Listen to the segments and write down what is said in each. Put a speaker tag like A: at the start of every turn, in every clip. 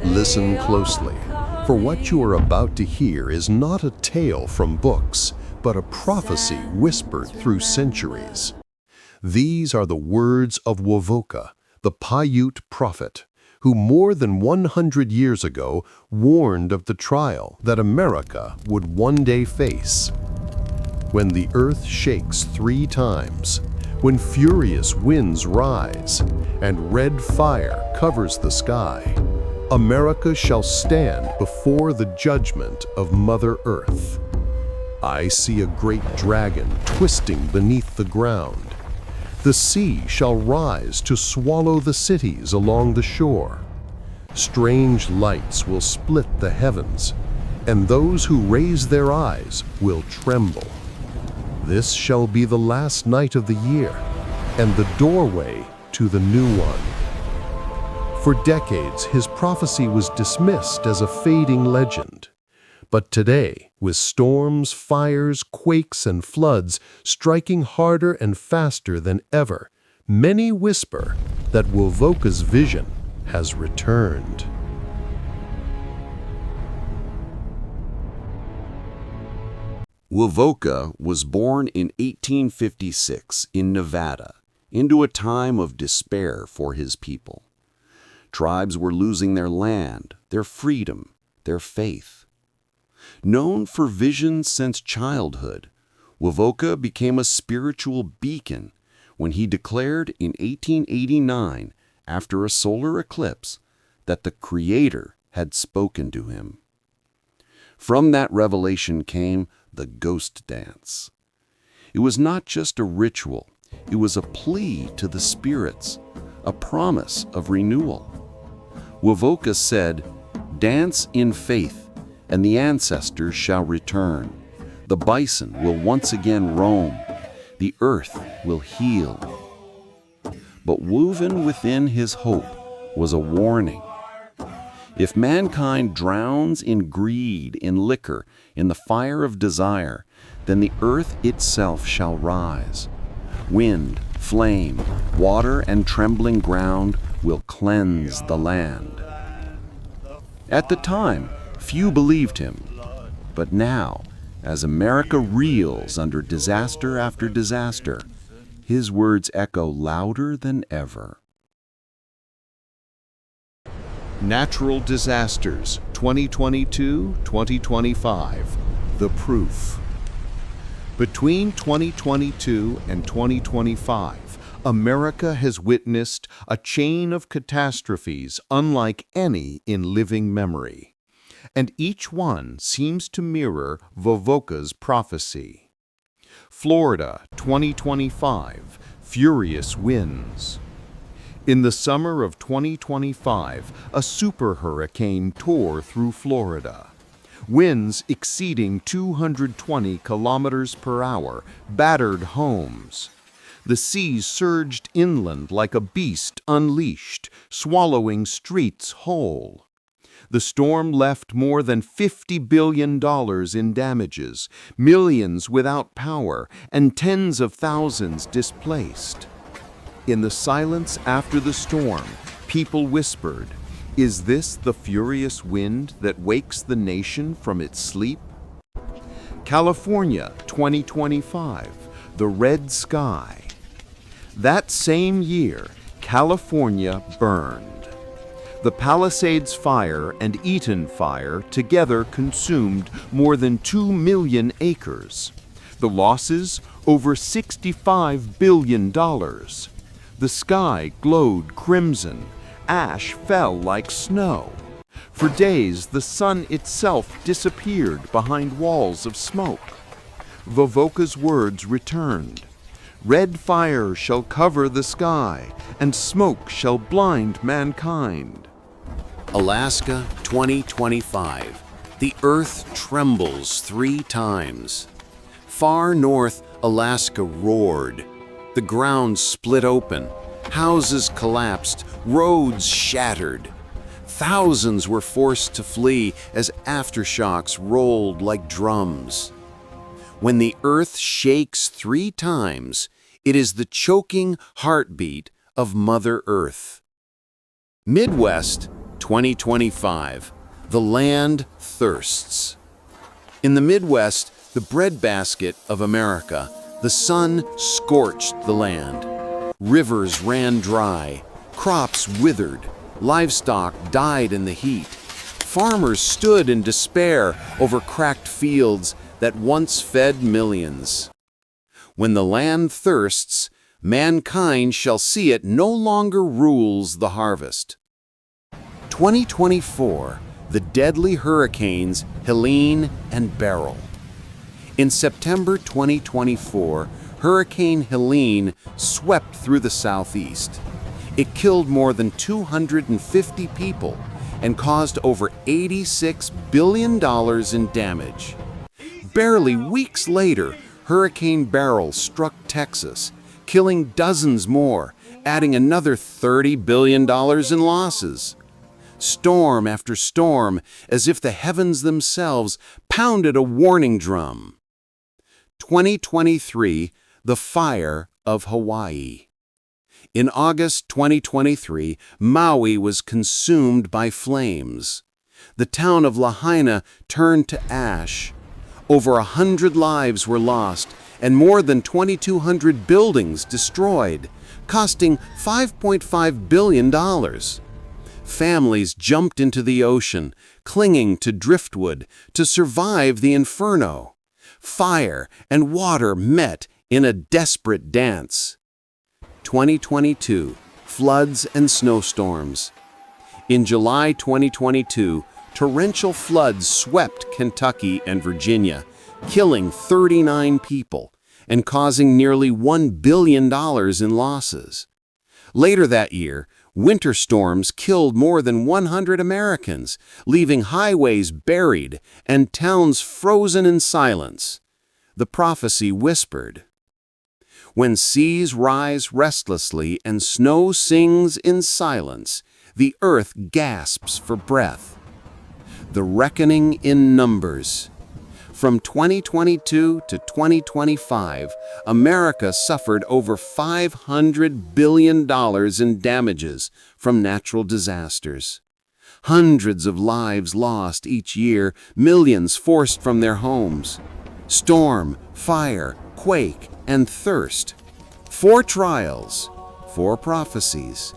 A: Listen closely, for what you are about to hear is not a tale from books, but a prophecy whispered through centuries. These are the words of Wovoka, the Paiute prophet, who more than 100 years ago warned of the trial that America would one day face. When the earth shakes 3 times, when furious winds rise, and red fire covers the sky, America shall stand before the judgment of Mother Earth. I see a great dragon twisting beneath the ground. The sea shall rise to swallow the cities along the shore. Strange lights will split the heavens, and those who raise their eyes will tremble. This shall be the last night of the year, and the doorway to the new one. For decades, his prophecy was dismissed as a fading legend. But today, with storms, fires, quakes, and floods striking harder and faster than ever, many whisper that Wovoka's vision has returned.
B: Wovoka was born in 1856 in Nevada, into a time of despair for his people. Tribes were losing their land, their freedom, their faith. Known for visions since childhood, Wovoka became a spiritual beacon when he declared in 1889, after a solar eclipse, that the Creator had spoken to him. From that revelation came the ghost dance. It was not just a ritual, it was a plea to the spirits, a promise of renewal. Wovoka said, "Dance in faith, and the ancestors shall return. The bison will once again roam. The earth will heal." But woven within his hope was a warning. If mankind drowns in greed, in liquor, in the fire of desire, then the earth itself shall rise. Wind, flame, water, and trembling ground will cleanse the land. At the time, few believed him. But now, as America reels under disaster after disaster, his words echo louder than ever.
A: Natural disasters 2022-2025, the proof. Between 2022 and 2025, America has witnessed a chain of catastrophes unlike any in living memory, and each one seems to mirror Wovoka's prophecy. Florida, 2025, furious winds. In the summer of 2025, a super hurricane tore through Florida. Winds exceeding 220 kilometers per hour battered homes. The seas surged inland like a beast unleashed, swallowing streets whole. The storm left more than $50 billion in damages, millions without power, and tens of thousands displaced. In the silence after the storm, people whispered, "Is this the furious wind that wakes the nation from its sleep?" California, 2025, the red sky. That same year, California burned. The Palisades Fire and Eaton Fire together consumed more than 2 million acres. The losses, over $65 billion. The sky glowed crimson. Ash fell like snow. For days, the sun itself disappeared behind walls of smoke. Wovoka's words returned. "Red fire shall cover the sky, and smoke shall blind mankind."
B: Alaska, 2025. The earth trembles 3 times. Far north, Alaska roared. The ground split open. Houses collapsed. Roads shattered. Thousands were forced to flee as aftershocks rolled like drums. When the earth shakes 3 times, it is the choking heartbeat of Mother Earth. Midwest, 2025. The land thirsts. In the Midwest, the breadbasket of America, the sun scorched the land. Rivers ran dry, crops withered, livestock died in the heat. Farmers stood in despair over cracked fields that once fed millions. When the land thirsts, mankind shall see it no longer rules the harvest. 2024, the deadly hurricanes Helene and Beryl. In September 2024, Hurricane Helene swept through the southeast. It killed more than 250 people and caused over $86 billion in damage. Barely weeks later, Hurricane Beryl struck Texas, killing dozens more, adding another $30 billion in losses. Storm after storm, as if the heavens themselves pounded a warning drum. 2023, the fire of Hawaii. In August 2023, Maui was consumed by flames. The town of Lahaina turned to ash. Over 100 lives were lost and more than 2,200 buildings destroyed, costing $5.5 billion. Families jumped into the ocean, clinging to driftwood to survive the inferno. Fire and water met in a desperate dance. 2022, floods and snowstorms. In July 2022, torrential floods swept Kentucky and Virginia, killing 39 people and causing nearly $1 billion in losses. Later that year, winter storms killed more than 100 Americans, leaving highways buried and towns frozen in silence. The prophecy whispered, "When seas rise restlessly and snow sings in silence, the earth gasps for breath." The reckoning in numbers. From 2022 to 2025, America suffered over $500 billion in damages from natural disasters. Hundreds of lives lost each year, millions forced from their homes. Storm, fire, quake, and thirst. 4 trials, 4 prophecies.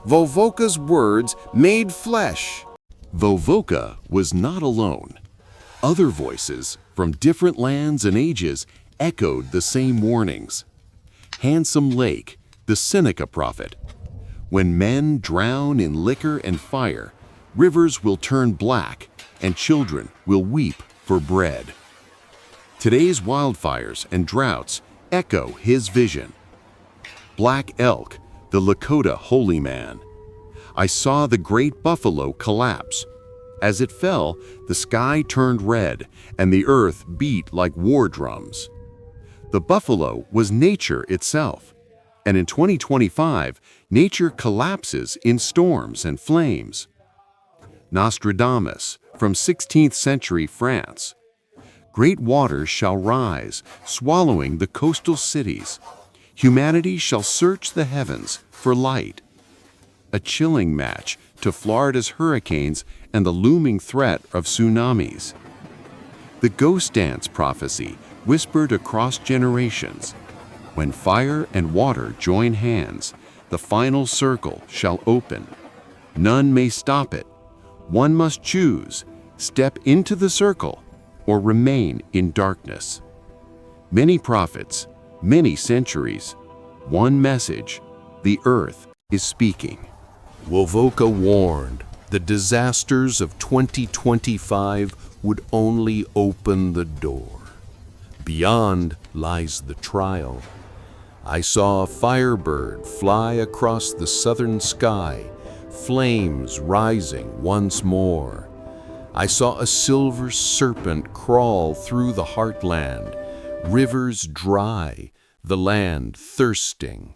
B: Wovoka's words made flesh.
A: Wovoka was not alone. Other voices from different lands and ages echoed the same warnings. Handsome Lake, the Seneca prophet. When men drown in liquor and fire, rivers will turn black and children will weep for bread. Today's wildfires and droughts echo his vision. Black Elk, the Lakota holy man. I saw the great buffalo collapse. As it fell, the sky turned red and the earth beat like war drums. The buffalo was nature itself. And in 2025, nature collapses in storms and flames. Nostradamus, from 16th century France. Great waters shall rise, swallowing the coastal cities. Humanity shall search the heavens for light. A chilling match to Florida's hurricanes and the looming threat of tsunamis. The ghost dance prophecy whispered across generations. When fire and water join hands, the final circle shall open. None may stop it. One must choose, step into the circle, or remain in darkness. Many prophets, many centuries, one message: the earth is speaking. Wovoka warned the disasters of 2025 would only open the door. Beyond lies the trial. I saw a firebird fly across the southern sky, flames rising once more. I saw a silver serpent crawl through the heartland, rivers dry, the land thirsting.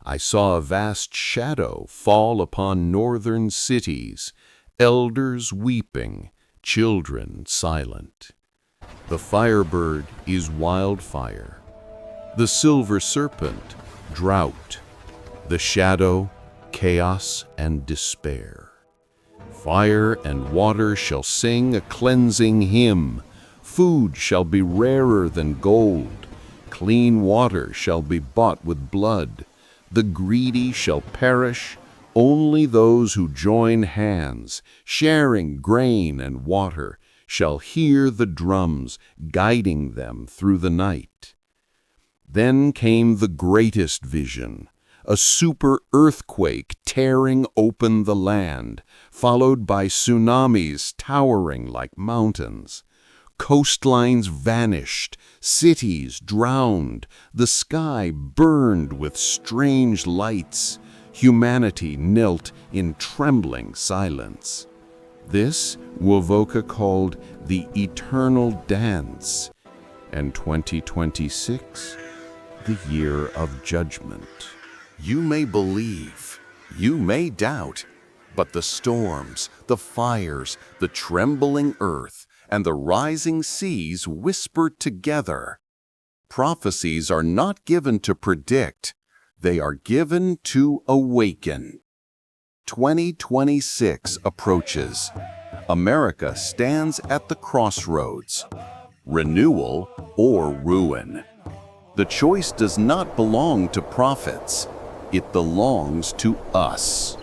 A: I saw a vast shadow fall upon northern cities, elders weeping, children silent. The firebird is wildfire, the silver serpent, drought, the shadow, chaos and despair. Fire and water shall sing a cleansing hymn. Food shall be rarer than gold. Clean water shall be bought with blood. The greedy shall perish. Only those who join hands, sharing grain and water, shall hear the drums guiding them through the night. Then came the greatest vision, a super earthquake tearing open the land, followed by tsunamis towering like mountains. Coastlines vanished, cities drowned, the sky burned with strange lights. Humanity knelt in trembling silence. This Wovoka called the eternal dance, and 2026, the year of judgment. You may believe, you may doubt, but the storms, the fires, the trembling earth, and the rising seas whisper together. Prophecies are not given to predict, they are given to awaken. 2026 approaches. America stands at the crossroads. Renewal or ruin. The choice does not belong to prophets. It belongs to us.